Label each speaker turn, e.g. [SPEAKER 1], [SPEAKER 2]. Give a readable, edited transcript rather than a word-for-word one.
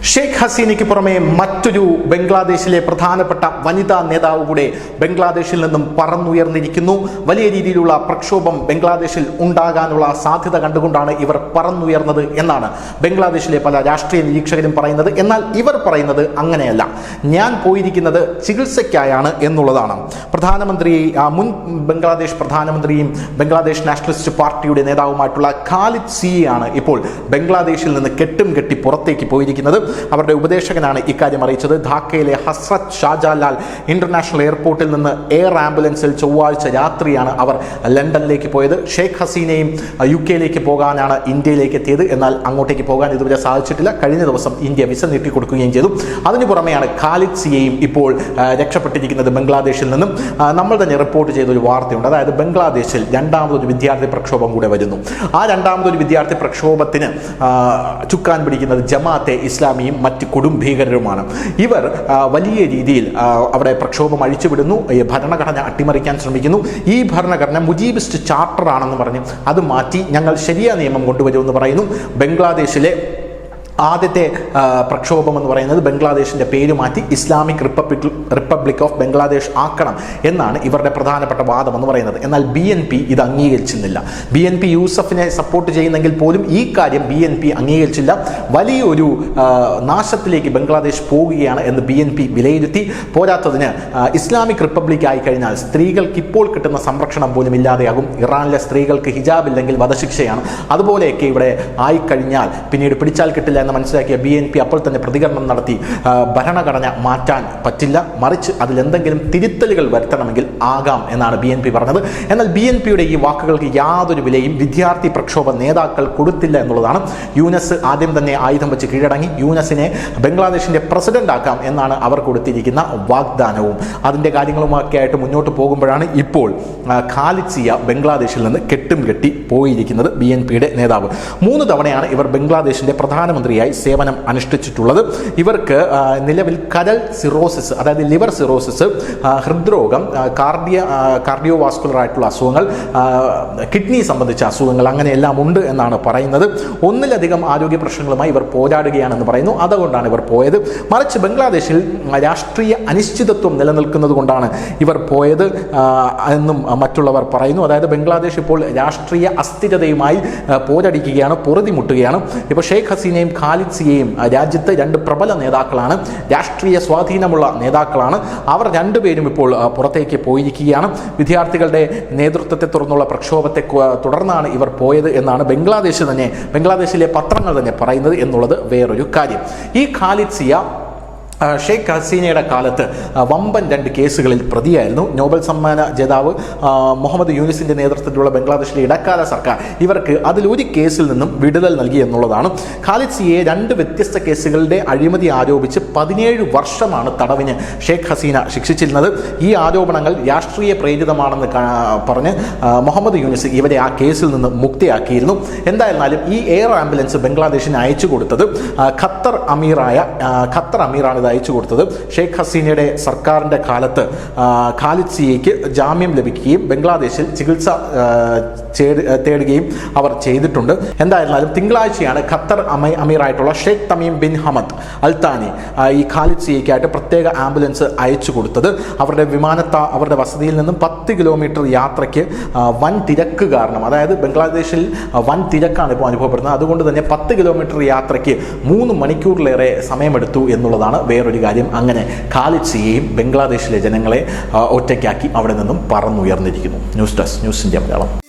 [SPEAKER 1] ഷെയ്ഖ് ഹസീനയ്ക്ക് പുറമെ മറ്റൊരു ബംഗ്ലാദേശിലെ പ്രധാനപ്പെട്ട വനിതാ നേതാവ് കൂടെ ബംഗ്ലാദേശിൽ നിന്നും പറന്നുയർന്നിരിക്കുന്നു. വലിയ രീതിയിലുള്ള പ്രക്ഷോഭം ബംഗ്ലാദേശിൽ ഉണ്ടാകാനുള്ള സാധ്യത കണ്ടുകൊണ്ടാണ് ഇവർ പറന്നുയർന്നത് എന്നാണ് ബംഗ്ലാദേശിലെ പല രാഷ്ട്രീയ നിരീക്ഷകരും പറയുന്നത്. എന്നാൽ ഇവർ പറയുന്നത് അങ്ങനെയല്ല, ഞാൻ പോയിരിക്കുന്നത് ചികിത്സയ്ക്കായാണ് എന്നുള്ളതാണ്. മുൻ ബംഗ്ലാദേശ് പ്രധാനമന്ത്രിയും ബംഗ്ലാദേശ് നാഷണലിസ്റ്റ് പാർട്ടിയുടെ നേതാവുമായിട്ടുള്ള ഖാലിദ് സിയയാണ് ഇപ്പോൾ ബംഗ്ലാദേശിൽ നിന്ന് കെട്ടി പുറത്തേക്ക് പോയിരിക്കുന്നത്. അവരുടെ ഉപദേശകനാണ് ഇക്കാര്യം അറിയിച്ചത്. ധാക്കയിലെ ഹസ്രത്ത് ഷാജാലാൽ ഇന്റർനാഷണൽ എയർപോർട്ടിൽ നിന്ന് എയർ ആംബുലൻസിൽ ചൊവ്വാഴ്ച രാത്രിയാണ് അവർ ലണ്ടനിലേക്ക് പോയത്. ഷെയ്ഖ് ഹസീനയും UK പോകാനാണ് ഇന്ത്യയിലേക്ക് എത്തിയത്. എന്നാൽ അങ്ങോട്ടേക്ക് പോകാൻ ഇതുവരെ സാധിച്ചിട്ടില്ല. കഴിഞ്ഞ ദിവസം ഇന്ത്യ വിസ നീട്ടിക്കൊടുക്കുകയും ചെയ്തു. അതിനു പുറമെയാണ് ഖാലിദ് സിയയും ഇപ്പോൾ രക്ഷപ്പെട്ടിരിക്കുന്നത് ബംഗ്ലാദേശിൽ നിന്നും. നമ്മൾ തന്നെ റിപ്പോർട്ട് ചെയ്തൊരു വാർത്തയുണ്ട്. അതായത് ബംഗ്ലാദേശിൽ രണ്ടാമതൊരു വിദ്യാർത്ഥി പ്രക്ഷോഭം കൂടെ വരുന്നു. ആ രണ്ടാമതൊരു വിദ്യാർത്ഥി പ്രക്ഷോഭത്തിന് ചുക്കാൻ പിടിക്കുന്നത് ജമാഅത്തെ ഇസ്ലാമിയും മറ്റ് കൊടും ഭീകരരുമാണ്. ഇവർ വലിയ രീതിയിൽ അവിടെ പ്രക്ഷോഭം അഴിച്ചുവിടുന്നു. ഭരണഘടന അട്ടിമറിക്കാൻ ശ്രമിക്കുന്നു. ഈ ഭരണഘടന മുജീബിസ്റ്റ് ചാർട്ടർ ആണെന്ന് പറഞ്ഞ് അത് മാറ്റി ഞങ്ങൾ ശരിയ നിയമം കൊണ്ടുവരുമെന്ന് പറയുന്നു. ബംഗ്ലാദേശിലെ ആദ്യത്തെ പ്രക്ഷോഭം എന്ന് പറയുന്നത് ബംഗ്ലാദേശിൻ്റെ പേര് മാറ്റി ഇസ്ലാമിക് റിപ്പബ്ലിക് ഓഫ് ബംഗ്ലാദേശ് ആക്കണം എന്നാണ് ഇവരുടെ പ്രധാനപ്പെട്ട വാദം എന്ന് പറയുന്നത്. എന്നാൽ BNP ഇത് അംഗീകരിച്ചിരുന്നില്ല. BNP യൂസഫിനെ സപ്പോർട്ട് ചെയ്യുന്നെങ്കിൽ പോലും ഈ കാര്യം BNP അംഗീകരിച്ചില്ല. വലിയൊരു നാശത്തിലേക്ക് ബംഗ്ലാദേശ് പോവുകയാണ് എന്ന് BNP വിലയിരുത്തി. പോരാത്തതിന് ഇസ്ലാമിക് റിപ്പബ്ലിക് ആയി കഴിഞ്ഞാൽ സ്ത്രീകൾക്ക് ഇപ്പോൾ കിട്ടുന്ന സംരക്ഷണം പോലും ഇല്ലാതെയാകും. ഇറാനിലെ സ്ത്രീകൾക്ക് ഹിജാബ് ഇല്ലെങ്കിൽ വധശിക്ഷയാണ്. അതുപോലെയൊക്കെ ഇവിടെ ആയിക്കഴിഞ്ഞാൽ പിന്നീട് പിടിച്ചാൽ കിട്ടില്ല എന്ന് മനസ്സിലാക്കിയ BNP അപ്പോൾ തന്നെ പ്രതികരണം നടത്തി. ഭരണഘടന മാറ്റാൻ പറ്റില്ല, മറിച്ച് അതിലെന്തെങ്കിലും തിരുത്തലുകൾ വരുത്തണമെങ്കിൽ ആകാം എന്നാണ് BNP പറഞ്ഞത്. എന്നാൽ BNPയുടെ ഈ വാക്കുകൾക്ക് യാതൊരു വിലയും വിദ്യാർത്ഥി പ്രക്ഷോഭ നേതാക്കൾ കൊടുത്തില്ല എന്നുള്ളതാണ്. യൂനസ് ആദ്യം തന്നെ ആയുധം വെച്ച് കീഴടങ്ങി. യൂനസിനെ ബംഗ്ലാദേശിന്റെ പ്രസിഡന്റ് ആക്കാം എന്നാണ് അവർ കൊടുത്തിരിക്കുന്ന വാഗ്ദാനവും. അതിന്റെ കാര്യങ്ങളുമൊക്കെ ആയിട്ട് മുന്നോട്ട് പോകുമ്പോഴാണ് ഇപ്പോൾ ഖാലിദ് സിയ ബംഗ്ലാദേശിൽ നിന്ന് കെട്ടി പോയിരിക്കുന്നത്. BNPയുടെ നേതാവ് 3 തവണയാണ് ഇവർ ബംഗ്ലാദേശിന്റെ പ്രധാനമന്ത്രിയായി സേവനം അനുഷ്ഠിച്ചിട്ടുള്ളത്. ഇവർക്ക് നിലവിൽ കരൾ സിറോസിസ്, അതായത് ലിവർ സിറോസിസ്, ഹൃദ്രോഗം, കാർഡിയോവാസ്കുലർ ആയിട്ടുള്ള അസുഖങ്ങൾ, കിഡ്നി സംബന്ധിച്ച അസുഖങ്ങൾ അങ്ങനെയെല്ലാം ഉണ്ട് എന്നാണ് പറയുന്നത്. ഒന്നിലധികം ആരോഗ്യ പ്രശ്നങ്ങളുമായി ഇവർ പോരാടുകയാണെന്ന് പറയുന്നു. അതുകൊണ്ടാണ് ഇവർ പോയത്. മറിച്ച് ബംഗ്ലാദേശിൽ രാഷ്ട്രീയ അനിശ്ചിതത്വം നിലനിൽക്കുന്നത് കൊണ്ടാണ് ഇവർ പോയത് എന്നും മറ്റുള്ളവർ പറയുന്നു. അതായത് ബംഗ്ലാദേശ് ഇപ്പോൾ രാഷ്ട്രീയ അസ്ഥിരതയുമായി പോരടിക്കുകയാണ്, പൊറുതിമുട്ടുകയാണ്. ഇപ്പോൾ ഷെയ്ഖ് ഹസീനയും ഖാലിദ് സിയയും രാജ്യത്ത് 2 പ്രബല നേതാക്കളാണ്, രാഷ്ട്രീയ സ്വാധീനമുള്ള നേതാക്കളാണ്. അവർ രണ്ടുപേരും ഇപ്പോൾ പുറത്തേക്ക് പോയിരിക്കുകയാണ്. വിദ്യാർത്ഥികളുടെ നേതൃത്വത്തെ തുടർന്നുള്ള പ്രക്ഷോഭത്തെ തുടർന്നാണ് ഇവർ പോയത് എന്നാണ് ബംഗ്ലാദേശിലെ പത്രങ്ങൾ തന്നെ പറയുന്നത് എന്നുള്ളത് വേറൊരു കാര്യം. ഈ ഖാലിദ് സിയ ഷെയ്ഖ് ഹസീനയുടെ കാലത്ത് വമ്പൻ 2 കേസുകളിൽ പ്രതിയായിരുന്നു. നോബൽ സമ്മാന ജേതാവ് മുഹമ്മദ് യൂനിസിന്റെ നേതൃത്വത്തിലുള്ള ബംഗ്ലാദേശിലെ ഇടക്കാല സർക്കാർ ഇവർക്ക് അതിലൊരു കേസിൽ നിന്നും വിടുതൽ നൽകി എന്നുള്ളതാണ്. ഖാലിദ് സിയയെ 2 വ്യത്യസ്ത കേസുകളുടെ അഴിമതി ആരോപിച്ച് 17 വർഷമാണ് തടവിന് ഷെയ്ഖ് ഹസീന ശിക്ഷിച്ചിരുന്നത്. ഈ ആരോപണങ്ങൾ രാഷ്ട്രീയ പ്രേരിതമാണെന്ന് പറഞ്ഞ് മുഹമ്മദ് യൂനിസ് ഇവരെ ആ കേസിൽ നിന്ന് മുക്തിയാക്കിയിരുന്നു. എന്തായിരുന്നാലും ഈ എയർ ആംബുലൻസ് ബംഗ്ലാദേശിന് അയച്ചു കൊടുത്തത് ഖത്തർ അമീറാണ് ഇത് അയച്ചു കൊടുത്തത്. ഷെയ്ഖ് ഹസീനയുടെ സർക്കാരിൻ്റെ കാലത്ത് ഖാലിദ് സിയയ്ക്ക് ജാമ്യം ലഭിക്കുകയും ബംഗ്ലാദേശിൽ ചികിത്സ തേടുകയും അവർ ചെയ്തിട്ടുണ്ട്. എന്തായിരുന്നാലും തിങ്കളാഴ്ചയാണ് ഖത്തർ അമീറായിട്ടുള്ള Sheikh Tamim bin Hamad Al Thani ഈ ഖാലിദ് സിയയ്ക്കായിട്ട് പ്രത്യേക ആംബുലൻസ് അയച്ചു കൊടുത്തത്. അവരുടെ വസതിയിൽ നിന്നും 10 കിലോമീറ്റർ യാത്രയ്ക്ക് വൻ തിരക്ക് കാരണം, അതായത് ബംഗ്ലാദേശിൽ വൻ തിരക്കാണ് ഇപ്പോൾ അനുഭവപ്പെടുന്നത്. അതുകൊണ്ട് തന്നെ 10 കിലോമീറ്റർ യാത്രയ്ക്ക് 3 മണിക്കൂറിലേറെ സമയമെടുത്തു എന്നുള്ളതാണ് വേറൊരു കാര്യം. അങ്ങനെ ഖാലിദ് സിയയും ബംഗ്ലാദേശിലെ ജനങ്ങളെ ഒറ്റയ്ക്കാക്കി അവിടെ നിന്നും പറന്നുയർന്നിരിക്കുന്നു. News desk, news India Malayalam.